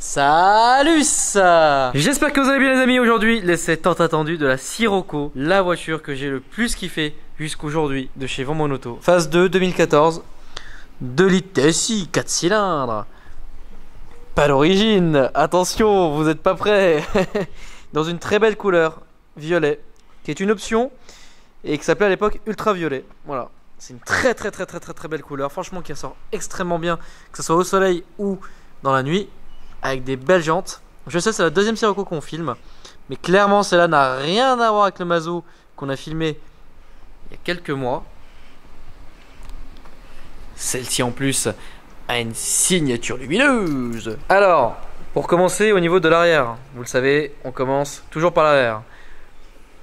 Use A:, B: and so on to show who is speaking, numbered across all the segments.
A: Salut ça. J'espère que vous allez bien les amis. Aujourd'hui, l'essai tant attendu de la Sirocco, la voiture que j'ai le plus kiffé jusqu'aujourd'hui de chez Van Monoto. Phase 2 2014, 2 litres TSI, 4 cylindres. Pas d'origine, attention, vous n'êtes pas prêts. Dans une très belle couleur, violet, qui est une option et qui s'appelait à l'époque ultraviolet. Voilà, c'est une très belle couleur, franchement qui ressort extrêmement bien, que ce soit au soleil ou dans la nuit. Avec des belles jantes. Je sais, c'est la deuxième Sirocco qu'on filme, mais clairement celle-là n'a rien à voir avec le Mazo qu'on a filmé il y a quelques mois. Celle-ci en plus a une signature lumineuse. Alors, pour commencer au niveau de l'arrière, vous le savez, on commence toujours par l'arrière.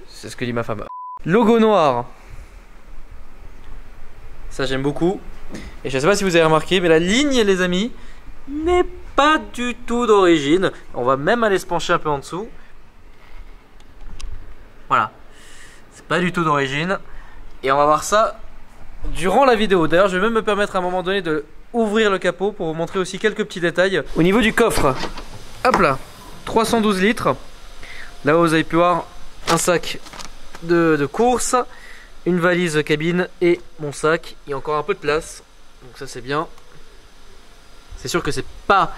A: C'est ce que dit ma femme. Logo noir. Ça j'aime beaucoup. Et je sais pas si vous avez remarqué, mais la ligne les amis n'est pas du tout d'origine. On va même aller se pencher un peu en dessous. Voilà, c'est pas du tout d'origine. Et on va voir ça durant la vidéo. D'ailleurs je vais même me permettre à un moment donné de ouvrir le capot pour vous montrer aussi quelques petits détails. Au niveau du coffre, hop là, 312 litres. Là vous avez pu voir un sac de course, une valise cabine et mon sac. Il y a encore un peu de place, donc ça c'est bien. C'est sûr que c'est pas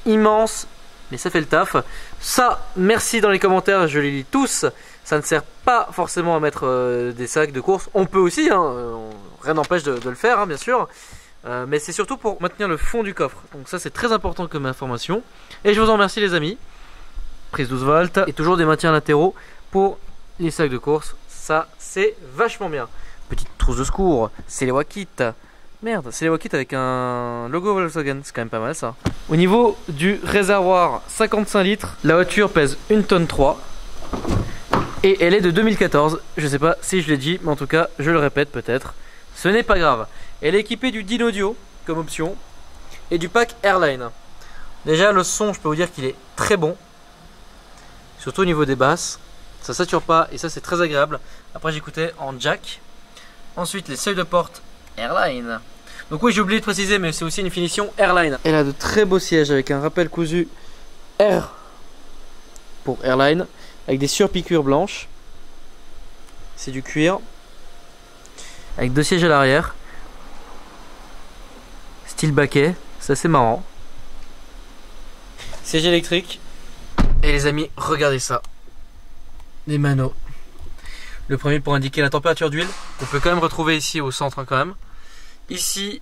A: immense, mais ça fait le taf. Ça, merci dans les commentaires, je les lis tous. Ça ne sert pas forcément à mettre des sacs de course. On peut aussi, hein, rien n'empêche de le faire, hein, bien sûr. Mais c'est surtout pour maintenir le fond du coffre. Donc ça, c'est très important comme information. Et je vous en remercie les amis. Prise 12 volts et toujours des maintiens latéraux pour les sacs de course. Ça, c'est vachement bien. Petite trousse de secours, c'est les Wakit. Merde, c'est les Wakit avec un logo Volkswagen, c'est quand même pas mal ça. Au niveau du réservoir, 55 litres, la voiture pèse 1 tonne 3 et elle est de 2014. Je sais pas si je l'ai dit, mais en tout cas, je le répète peut-être. Ce n'est pas grave. Elle est équipée du DIN audio comme option et du pack Airline. Déjà, le son, je peux vous dire qu'il est très bon, surtout au niveau des basses. Ça sature pas et ça, c'est très agréable. Après, j'écoutais en jack. Ensuite, les seuils de porte Airline. Donc oui, j'ai oublié de préciser, mais c'est aussi une finition Airline. Elle a de très beaux sièges avec un rappel cousu R pour Airline, avec des surpiqûres blanches. C'est du cuir. Avec 2 sièges à l'arrière. Style baquet, c'est assez marrant. Siège électrique. Et les amis, regardez ça. Les manos. Le premier pour indiquer la température d'huile, qu'on peut quand même retrouver ici au centre, hein, quand même. Ici,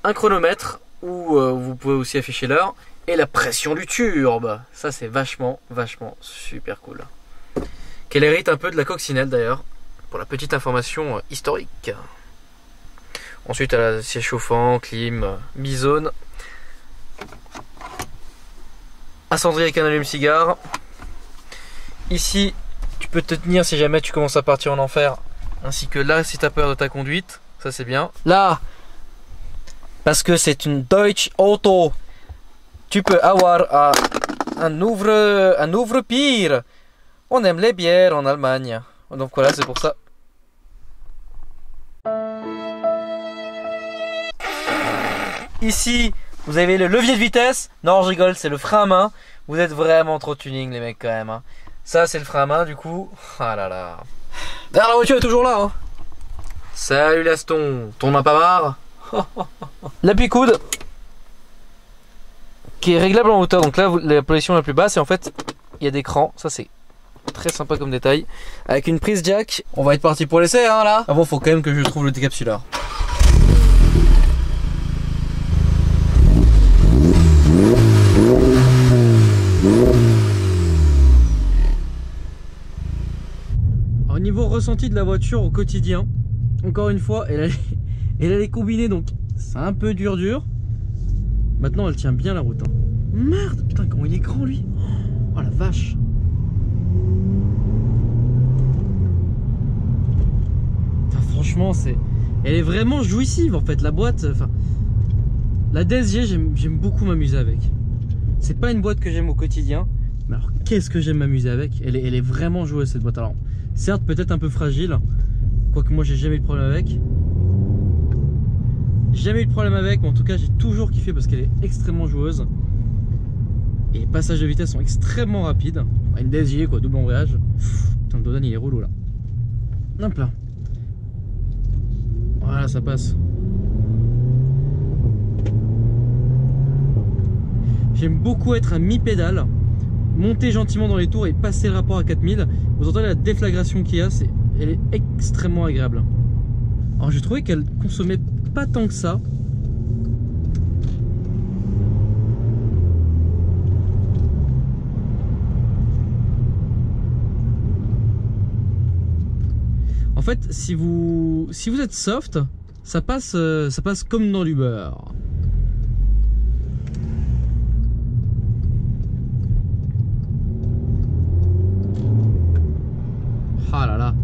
A: un chronomètre où vous pouvez aussi afficher l'heure. Et la pression du turbo. Ça, c'est vachement super cool. Qu'elle hérite un peu de la coccinelle d'ailleurs, pour la petite information historique. Ensuite, elle a siège chauffant, clim, bizone. Incendie avec un allume-cigare. Ici, tu peux te tenir si jamais tu commences à partir en enfer. Ainsi que là, si tu as peur de ta conduite. Ça, c'est bien. Là, parce que c'est une Deutsche Auto, tu peux avoir un ouvre-pire. On aime les bières en Allemagne. Donc voilà, c'est pour ça. Ici, vous avez le levier de vitesse. Non, je rigole, c'est le frein à main. Vous êtes vraiment trop tuning, les mecs, quand même. Hein. Ça, c'est le frein à main, du coup. Ah là là. D'ailleurs, la voiture est toujours là. Hein. Salut Laston, t'en as pas marre? L'appui-coude qui est réglable en hauteur. Donc là, la position la plus basse, et en fait, il y a des crans. Ça, c'est très sympa comme détail. Avec une prise jack. On va être parti pour l'essai, hein, là. Avant, faut quand même que je trouve le décapsuleur. Au niveau ressenti de la voiture au quotidien, encore une fois, elle est combinée, donc c'est un peu dur. Maintenant, elle tient bien la route. Hein. Merde, putain, comment il est grand lui. Oh la vache. Enfin, franchement, elle est vraiment jouissive en fait. La boîte, enfin, la DSG, j'aime beaucoup m'amuser avec. C'est pas une boîte que j'aime au quotidien, mais alors qu'est-ce que j'aime m'amuser avec. Elle est vraiment joueuse cette boîte. Alors, certes, peut-être un peu fragile, quoique moi j'ai jamais eu de problème avec. Jamais eu de problème avec, mais en tout cas j'ai toujours kiffé parce qu'elle est extrêmement joueuse. Et les passages de vitesse sont extrêmement rapides. Une DSG quoi, double embrayage. Putain, le Dodan il est relou là. Hop là. Voilà, ça passe. J'aime beaucoup être à mi-pédale, monter gentiment dans les tours et passer le rapport à 4000. Vous entendez la déflagration qu'il y a, elle est extrêmement agréable. Alors j'ai trouvé qu'elle consommait pas tant que ça. En fait, si vous êtes soft, ça passe comme dans du beurre. Ah là là.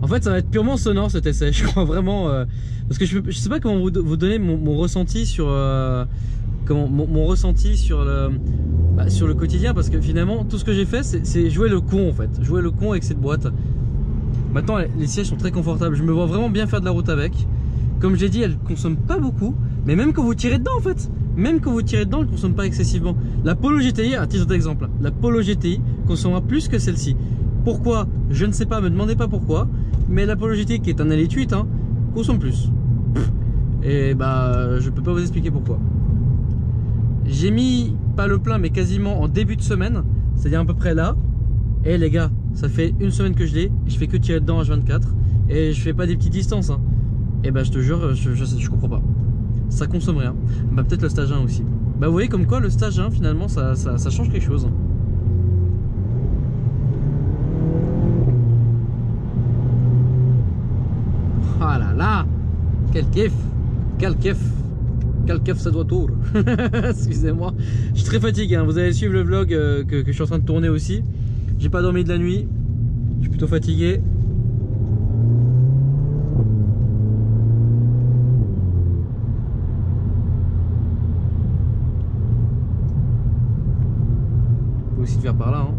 A: En fait, ça va être purement sonore cet essai, je crois vraiment. Parce que je sais pas comment vous donner mon ressenti sur mon ressenti sur le quotidien, parce que finalement tout ce que j'ai fait c'est jouer le con en fait, jouer le con avec cette boîte. Maintenant les sièges sont très confortables, je me vois vraiment bien faire de la route avec. Comme j'ai dit, elle consomme pas beaucoup, mais même quand vous tirez dedans en fait, même quand vous tirez dedans, elle consomme pas excessivement. La Polo GTI, à titre d'exemple, la Polo GTI consommera plus que celle-ci. Pourquoi? Je ne sais pas, me demandez pas pourquoi, mais la Polo GTI qui est un L8 hein, consomme plus. Et bah je peux pas vous expliquer pourquoi. J'ai mis pas le plein mais quasiment en début de semaine, c'est-à-dire à peu près là. Et les gars, ça fait une semaine que je l'ai, je fais que tirer dedans H24 et je fais pas des petites distances hein. Et bah je te jure, je comprends pas. Ça consomme rien. Bah peut-être le stage 1 aussi. Bah vous voyez comme quoi le stage 1 finalement ça change quelque chose. Ah là là, quel kiff, quel kiff, quel kiff ça doit tourner. Excusez-moi, je suis très fatigué hein. Vous allez suivre le vlog que je suis en train de tourner aussi. J'ai pas dormi de la nuit, je suis plutôt fatigué. Faut aussi te faire par là hein.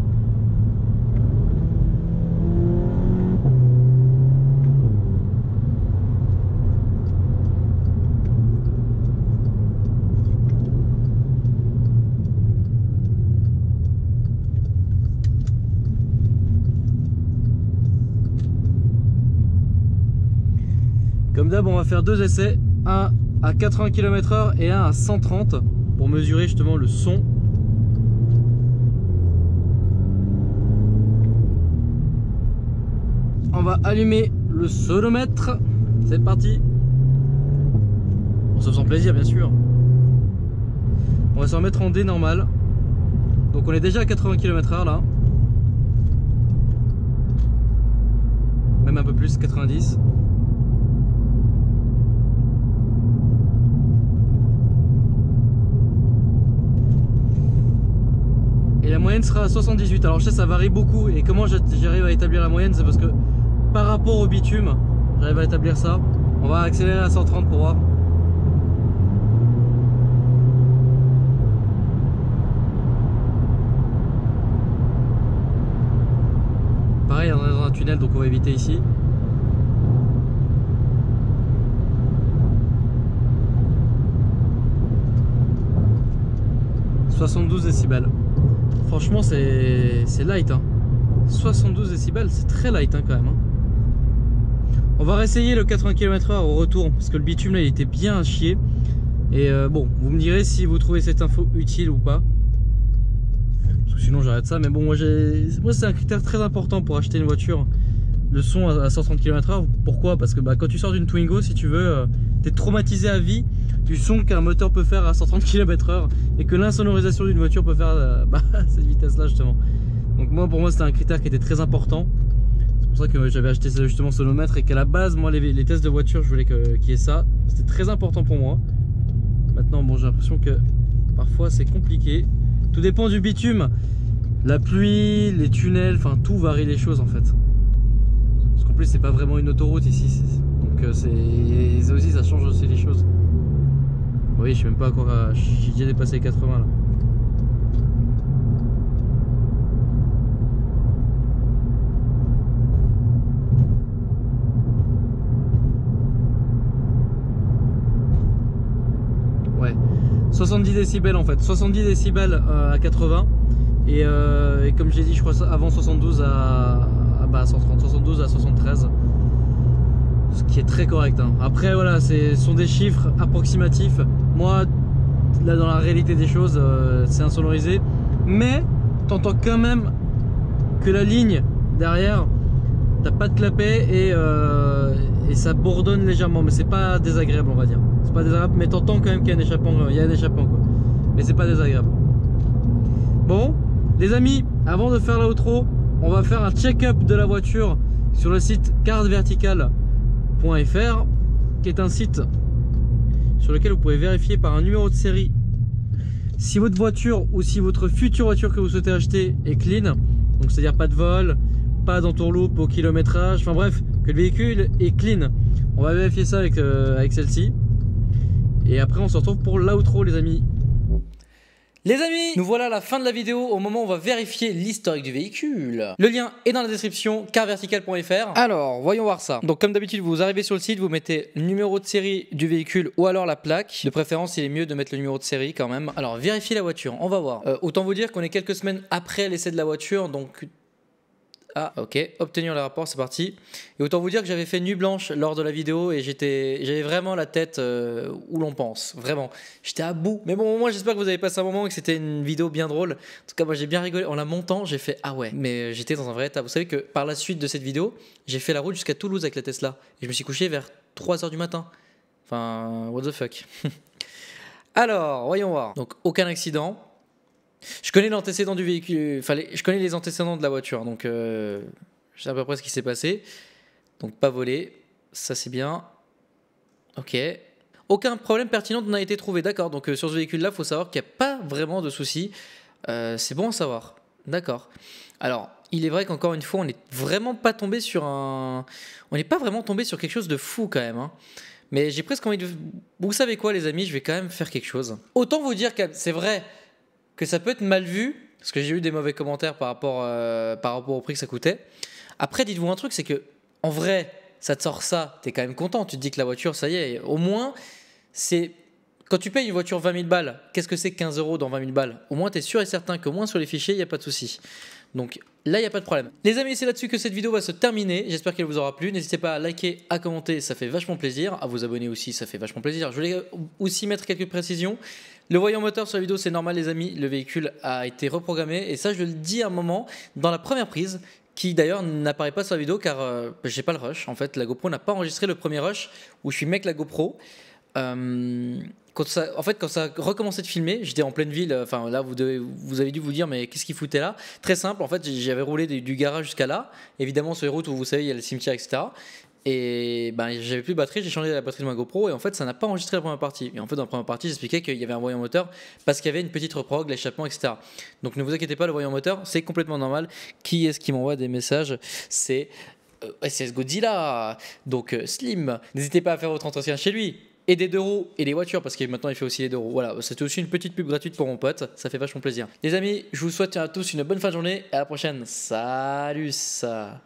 A: Comme d'hab, on va faire deux essais, un à 80 km/h et un à 130 pour mesurer justement le son. On va allumer le sonomètre, c'est parti. On se sent plaisir bien sûr. On va se remettre en D normal. Donc on est déjà à 80 km/h là. Même un peu plus, 90. Et la moyenne sera à 78. Alors je sais ça varie beaucoup. Et comment j'arrive à établir la moyenne, c'est parce que par rapport au bitume, j'arrive à établir ça. On va accélérer à 130 pour voir. Pareil, on est dans un tunnel donc on va éviter ici. « 72 décibels. Franchement c'est light hein. 72 décibels c'est très light hein, quand même hein. On va réessayer le 80 km/h au retour parce que le bitume là il était bien à chier. Et bon vous me direz si vous trouvez cette info utile ou pas, parce que sinon j'arrête ça. Mais bon moi c'est un critère très important pour acheter une voiture, le son à 130 km/h. Pourquoi? Parce que bah, quand tu sors d'une Twingo, si tu veux, t'es traumatisé à vie du son qu'un moteur peut faire à 130 km/h et que l'insonorisation d'une voiture peut faire cette vitesse là justement. Donc pour moi c'était un critère qui était très important. C'est pour ça que j'avais acheté justement sonomètre et qu'à la base moi les tests de voiture je voulais qu'il y ait ça. C'était très important pour moi. Maintenant bon j'ai l'impression que parfois c'est compliqué. Tout dépend du bitume, la pluie, les tunnels, enfin tout varie les choses en fait. Parce qu'en plus c'est pas vraiment une autoroute ici. Donc ça aussi ça change aussi les choses. Oui, je sais même pas encore, j'ai déjà dépassé les 80 là. Ouais, 70 décibels en fait, 70 décibels à 80 et comme j'ai dit je crois avant 72 à 130, 72 à 73, ce qui est très correct hein. Après voilà, ce sont des chiffres approximatifs, moi là dans la réalité des choses c'est insonorisé, mais t'entends quand même que la ligne derrière, t'as pas de clapet et ça bourdonne légèrement, mais c'est pas désagréable on va dire. C'est pas désagréable, mais t'entends quand même qu'il y a un échappement, quoi. Mais c'est pas désagréable. Bon, les amis, avant de faire l'outro, on va faire un check-up de la voiture sur le site cartvertical.fr, qui est un site sur lequel vous pouvez vérifier par un numéro de série si votre voiture ou si votre future voiture que vous souhaitez acheter est clean, donc c'est-à-dire pas de vol, pas d'entourloupe au kilométrage, enfin bref, que le véhicule est clean. On va vérifier ça avec celle-ci. Et après on se retrouve pour l'outro les amis. Les amis, nous voilà à la fin de la vidéo, au moment où on va vérifier l'historique du véhicule. Le lien est dans la description, cartvertical.fr. Alors, voyons voir ça. Donc comme d'habitude, vous arrivez sur le site, vous mettez le numéro de série du véhicule ou alors la plaque. De préférence, il est mieux de mettre le numéro de série quand même. Alors, vérifiez la voiture, on va voir. Autant vous dire qu'on est quelques semaines après l'essai de la voiture, donc... Ah ok, obtenir le rapport, c'est parti. Et autant vous dire que j'avais fait nuit blanche lors de la vidéo et j'avais vraiment la tête où l'on pense, vraiment. J'étais à bout, mais bon, moi j'espère que vous avez passé un moment et que c'était une vidéo bien drôle. En tout cas, moi j'ai bien rigolé. En la montant, j'ai fait ah ouais, mais j'étais dans un vrai état. Vous savez que par la suite de cette vidéo, j'ai fait la route jusqu'à Toulouse avec la Tesla. Et je me suis couché vers 3 h du matin. Enfin, what the fuck. Alors, voyons voir. Donc, aucun accident. Je connais l'antécédent du véhicule, je connais les antécédents de la voiture, donc je sais à peu près ce qui s'est passé. Donc pas volé, ça c'est bien. Ok. Aucun problème pertinent n'a été trouvé, d'accord. Donc sur ce véhicule-là, il faut savoir qu'il n'y a pas vraiment de soucis. C'est bon à savoir, d'accord. Alors, il est vrai qu'encore une fois, on n'est vraiment pas tombé sur on n'est pas vraiment tombé sur quelque chose de fou quand même, hein. Mais j'ai presque envie de... Vous savez quoi les amis, je vais quand même faire quelque chose. Autant vous dire que c'est vrai que ça peut être mal vu, parce que j'ai eu des mauvais commentaires par rapport au prix que ça coûtait. Après, dites-vous un truc, c'est que en vrai, ça te sort ça, t'es quand même content, tu te dis que la voiture, ça y est, au moins, c'est... Quand tu payes une voiture 20 000 balles, qu'est-ce que c'est que 15 € dans 20 000 balles? Au moins, tu es sûr et certain qu'au moins sur les fichiers, il n'y a pas de souci. Donc là, il n'y a pas de problème. Les amis, c'est là-dessus que cette vidéo va se terminer. J'espère qu'elle vous aura plu. N'hésitez pas à liker, à commenter, ça fait vachement plaisir. À vous abonner aussi, ça fait vachement plaisir. Je voulais aussi mettre quelques précisions. Le voyant moteur sur la vidéo, c'est normal les amis. Le véhicule a été reprogrammé. Et ça, je le dis à un moment dans la première prise, qui d'ailleurs n'apparaît pas sur la vidéo car j'ai pas le rush. En fait, la GoPro n'a pas enregistré le premier rush où je filmais avec la GoPro. Quand ça a recommencé de filmer, j'étais en pleine ville. Enfin là, vous avez dû vous dire, mais qu'est-ce qu'il foutait là? Très simple, en fait, j'avais roulé du garage jusqu'à là. Évidemment, sur les routes où vous savez, il y a le cimetière, etc. Et ben, j'avais plus de batterie, j'ai changé la batterie de ma GoPro et en fait, ça n'a pas enregistré la première partie. Et en fait, dans la première partie, j'expliquais qu'il y avait un voyant moteur parce qu'il y avait une petite reprog, l'échappement, etc. Donc ne vous inquiétez pas, le voyant moteur, c'est complètement normal. Qui est-ce qui m'envoie des messages? C'est SCS Godzilla, donc Slim. N'hésitez pas à faire votre entretien chez lui. Et des deux roues et des voitures, parce que maintenant il fait aussi les deux roues. Voilà, c'était aussi une petite pub gratuite pour mon pote, ça fait vachement plaisir. Les amis, je vous souhaite à tous une bonne fin de journée et à la prochaine. Salut ça.